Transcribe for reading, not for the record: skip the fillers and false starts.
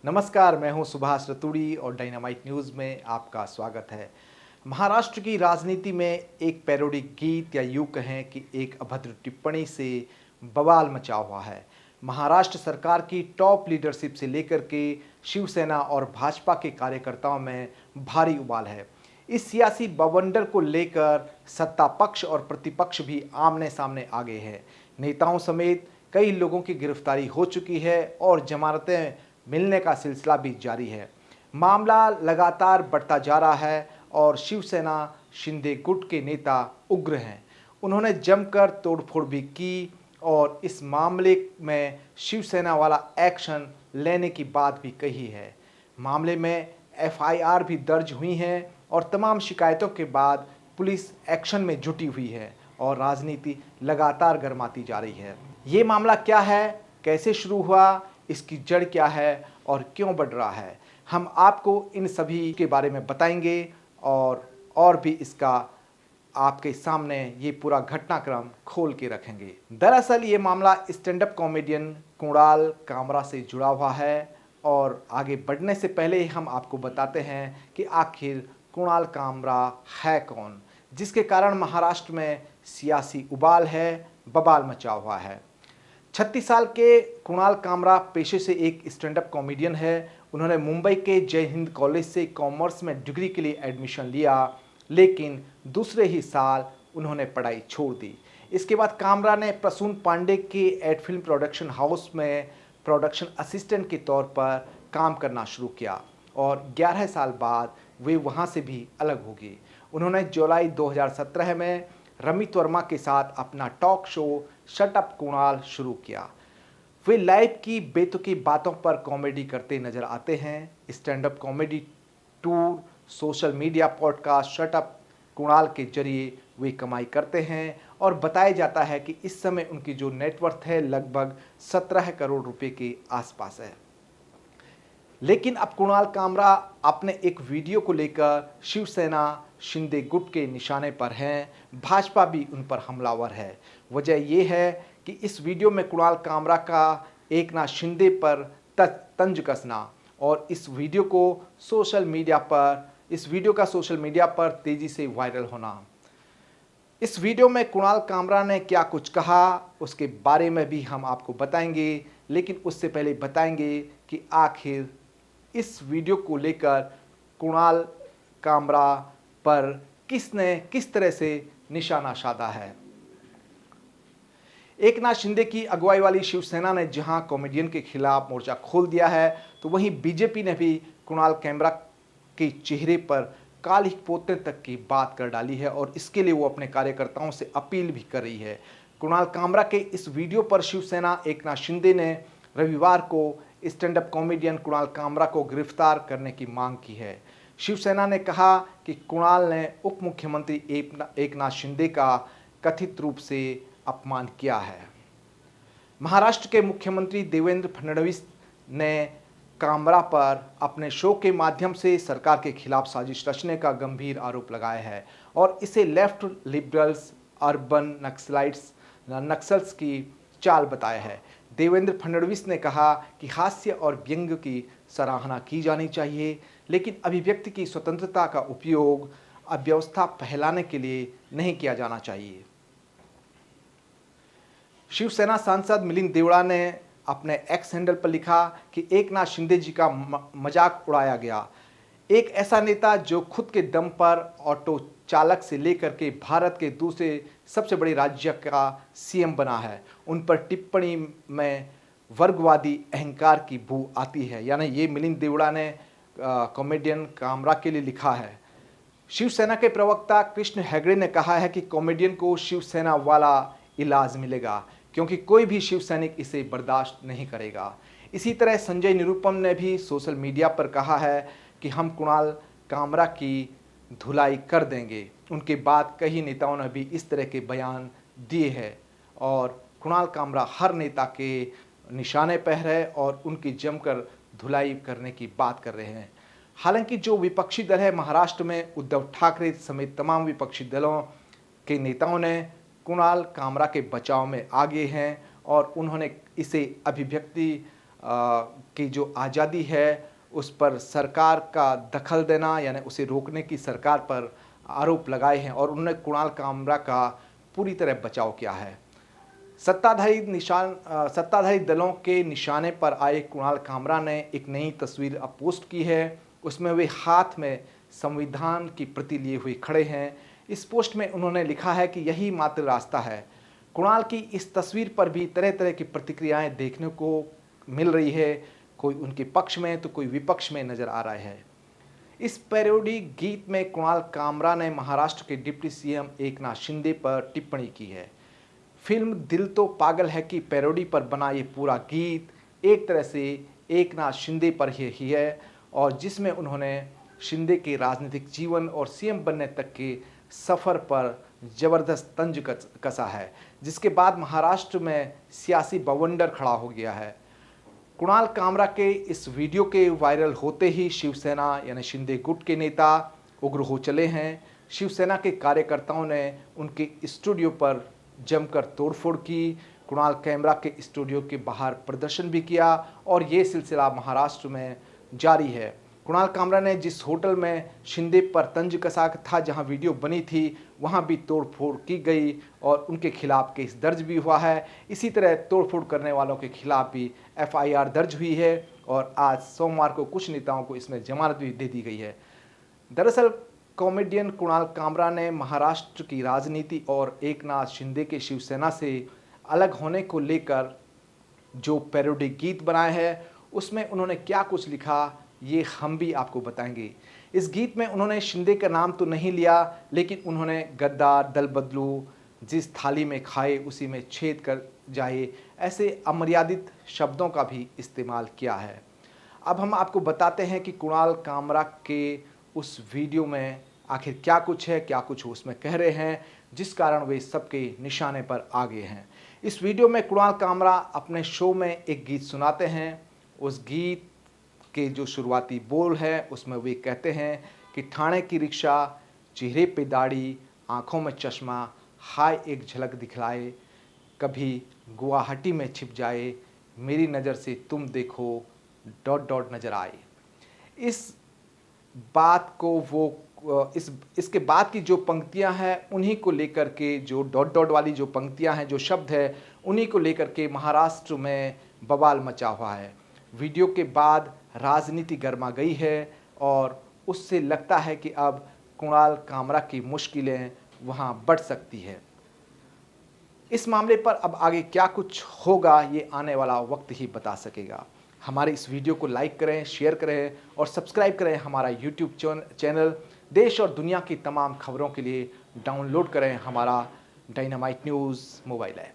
नमस्कार, मैं हूं सुभाष रतूड़ी और डायनामाइट न्यूज़ में आपका स्वागत है। महाराष्ट्र की राजनीति में एक पैरोडी गीत या यूँ कहें कि एक अभद्र टिप्पणी से बवाल मचा हुआ है। महाराष्ट्र सरकार की टॉप लीडरशिप से लेकर के शिवसेना और भाजपा के कार्यकर्ताओं में भारी उबाल है। इस सियासी बवंडर को लेकर सत्ता पक्ष और प्रतिपक्ष भी आमने सामने आ गए हैं। नेताओं समेत कई लोगों की गिरफ्तारी हो चुकी है और जमानतें मिलने का सिलसिला भी जारी है। मामला लगातार बढ़ता जा रहा है और शिवसेना शिंदे गुट के नेता उग्र हैं। उन्होंने जमकर तोड़फोड़ भी की और इस मामले में शिवसेना वाला एक्शन लेने की बात भी कही है। मामले में एफआईआर भी दर्ज हुई हैं और तमाम शिकायतों के बाद पुलिस एक्शन में जुटी हुई है और राजनीति लगातार गर्माती जा रही है। ये मामला क्या है, कैसे शुरू हुआ, इसकी जड़ क्या है और क्यों बढ़ रहा है, हम आपको इन सभी के बारे में बताएंगे और भी इसका आपके सामने ये पूरा घटनाक्रम खोल के रखेंगे। दरअसल ये मामला stand up comedian Kunal Kamra से जुड़ा हुआ है और आगे बढ़ने से पहले हम आपको बताते हैं कि आखिर कुणाल कामरा है कौन, जिसके कारण महाराष्ट्र में सियासी उबाल है, बवाल मचा हुआ है। 36 साल के कुणाल कामरा पेशे से एक स्टैंड अप कॉमेडियन है। उन्होंने मुंबई के जय हिंद कॉलेज से कॉमर्स में डिग्री के लिए एडमिशन लिया, लेकिन दूसरे ही साल उन्होंने पढ़ाई छोड़ दी। इसके बाद कामरा ने प्रसून पांडे के एड फिल्म प्रोडक्शन हाउस में प्रोडक्शन असिस्टेंट के तौर पर काम करना शुरू किया और 11 साल बाद वे वहां से भी अलग हो गए। उन्होंने जुलाई 2017 में रमित वर्मा के साथ अपना talk show shut up Kunal शुरू किया। वे लाइव की बेतुकी बातों पर कॉमेडी करते नजर आते हैं। Stand up comedy tour, social media podcast shut up Kunal के जरिए वे कमाई करते हैं और बताया जाता है कि इस समय उनकी जो नेटवर्थ है लगभग 17 करोड़ रुपए के आसपास है। लेकिन अब कुणाल कामरा अपने एक वीडियो को लेकर शिवसेना शिंदे गुट के निशाने पर हैं। भाजपा भी उन पर हमलावर है। वजह यह है कि इस वीडियो में कुणाल कामरा का एकनाथ शिंदे पर तंज कसना और इस वीडियो का सोशल मीडिया पर तेजी से वायरल होना। इस वीडियो में कुणाल कामरा ने क्या कुछ कहा उसके बारे में भी हम आपको बताएंगे, लेकिन उससे पहले बताएंगे कि आखिर इस वीडियो को लेकर कुणाल कामरा पर किसने किस तरह से निशाना साधा है। एकनाथ शिंदे की अगुवाई वाली शिवसेना ने जहां कॉमेडियन के खिलाफ मोर्चा खोल दिया है, तो वहीं बीजेपी ने भी कुणाल कामरा के चेहरे पर काली पोतने तक की बात कर डाली है और इसके लिए वो अपने कार्यकर्ताओं से अपील भी कर रही है। कुणाल कामरा के इस वीडियो पर शिवसेना एकनाथ शिंदे ने रविवार को stand up comedian Kunal Kamra को गिरफ्तार करने की मांग की है। शिवसेना ने कहा कि कुणाल ने उप मुख्यमंत्री एकनाथ शिंदे का कथित रूप से अपमान किया है। महाराष्ट्र के मुख्यमंत्री देवेंद्र फडणवीस ने कामरा पर अपने शो के माध्यम से सरकार के खिलाफ साजिश रचने का गंभीर आरोप लगाया है और इसे लेफ्ट लिबरल्स, अर्बन नक्सल्स की चाल बताया है। देवेंद्र फडणवीस ने कहा कि हास्य और व्यंग की सराहना की जानी चाहिए, लेकिन अभिव्यक्ति की स्वतंत्रता का उपयोग अव्यवस्था फैलाने के लिए नहीं किया जाना चाहिए। शिवसेना सांसद मिलिंद देवड़ा ने अपने एक्स हैंडल पर लिखा कि एकनाथ शिंदे जी का मजाक उड़ाया गया। एक ऐसा नेता जो खुद के दम पर ऑटो चालक से लेकर के भारत के दूसरे सबसे बड़े राज्य का सीएम बना है, उन पर टिप्पणी में वर्गवादी अहंकार की बू आती है। यानी ये मिलिंद देवड़ा ने कॉमेडियन कामरा के लिए लिखा है। शिवसेना के प्रवक्ता कृष्ण हेगड़े ने कहा है कि कॉमेडियन को शिवसेना वाला इलाज मिलेगा, क्योंकि कोई भी शिवसैनिक इसे बर्दाश्त नहीं करेगा। इसी तरह संजय निरुपम ने भी सोशल मीडिया पर कहा है कि हम कुणाल कामरा की धुलाई कर देंगे। उनके बाद कई नेताओं ने भी इस तरह के बयान दिए हैं और कुणाल कामरा हर नेता के निशाने पर है और उनकी जमकर धुलाई करने की बात कर रहे हैं। हालांकि जो विपक्षी दल है महाराष्ट्र में, उद्धव ठाकरे समेत तमाम विपक्षी दलों के नेताओं ने कुणाल कामरा के बचाव में आगे हैं और उन्होंने इसे अभिव्यक्ति की जो आज़ादी है उस पर सरकार का दखल देना यानी उसे रोकने की सरकार पर आरोप लगाए हैं और उन्होंने कुणाल कामरा का पूरी तरह बचाव किया है। सत्ताधारी दलों के निशाने पर आए कुणाल कामरा ने एक नई तस्वीर अब पोस्ट की है। उसमें वे हाथ में संविधान की प्रति लिए हुए खड़े हैं। इस पोस्ट में उन्होंने लिखा है कि यही मात्र रास्ता है। कुणाल की इस तस्वीर पर भी तरह तरह की प्रतिक्रियाएं देखने को मिल रही है। कोई उनके पक्ष में तो कोई विपक्ष में नजर आ रहा है। इस पैरोडी गीत में कुणाल कामरा ने महाराष्ट्र के डिप्टी सीएम एकनाथ शिंदे पर टिप्पणी की है। फिल्म दिल तो पागल है की पैरोडी पर बना ये पूरा गीत एक तरह से एकनाथ शिंदे पर ही है और जिसमें उन्होंने शिंदे के राजनीतिक जीवन और सीएम बनने तक के सफ़र पर ज़बरदस्त तंज कसा है, जिसके बाद महाराष्ट्र में सियासी बवंडर खड़ा हो गया है। कुणाल कामरा के इस वीडियो के वायरल होते ही शिवसेना यानी शिंदे गुट के नेता उग्र हो चले हैं। शिवसेना के कार्यकर्ताओं ने उनके स्टूडियो पर जमकर तोड़फोड़ की। कुणाल कामरा के स्टूडियो के बाहर प्रदर्शन भी किया और ये सिलसिला महाराष्ट्र में जारी है। कुणाल कामरा ने जिस होटल में शिंदे पर तंज कसा था, जहां वीडियो बनी थी, वहां भी तोड़फोड़ की गई और उनके खिलाफ केस दर्ज भी हुआ है। इसी तरह तोड़फोड़ करने वालों के खिलाफ भी एफआईआर दर्ज हुई है और आज सोमवार को कुछ नेताओं को इसमें जमानत भी दे दी गई है। दरअसल कॉमेडियन कुणाल कामरा ने महाराष्ट्र की राजनीति और एकनाथ शिंदे के शिवसेना से अलग होने को लेकर जो पैरोडी गीत बनाए हैं, उसमें उन्होंने क्या कुछ लिखा ये हम भी आपको बताएंगे। इस गीत में उन्होंने शिंदे का नाम तो नहीं लिया, लेकिन उन्होंने गद्दार, दल बदलू, जिस थाली में खाए उसी में छेद कर जाए, ऐसे अमर्यादित शब्दों का भी इस्तेमाल किया है। अब हम आपको बताते हैं कि कुणाल कामरा के उस वीडियो में आखिर क्या कुछ है, क्या कुछ वो उसमें कह रहे हैं, जिस कारण वे सबके निशाने पर आ गए हैं। इस वीडियो में कुणाल कामरा अपने शो में एक गीत सुनाते हैं। उस गीत के जो शुरुआती बोल है उसमें वे कहते हैं कि ठाणे की रिक्शा, चेहरे पे दाढ़ी, आँखों में चश्मा, हाय एक झलक दिखलाए, कभी गुवाहाटी में छिप जाए, मेरी नज़र से तुम देखो डॉट डॉट नज़र आए। इस बात को वो इसके बाद की जो पंक्तियां हैं उन्हीं को लेकर के, जो डॉट डॉट वाली जो पंक्तियां हैं, जो शब्द है, उन्हीं को लेकर के महाराष्ट्र में बवाल मचा हुआ है। वीडियो के बाद राजनीति गर्मा गई है और उससे लगता है कि अब कुणाल कामरा की मुश्किलें वहां बढ़ सकती है। इस मामले पर अब आगे क्या कुछ होगा ये आने वाला वक्त ही बता सकेगा। हमारे इस वीडियो को लाइक करें, शेयर करें और सब्सक्राइब करें हमारा यूट्यूब चैनल। देश और दुनिया की तमाम खबरों के लिए डाउनलोड करें हमारा डायनामाइट न्यूज़ मोबाइल ऐप।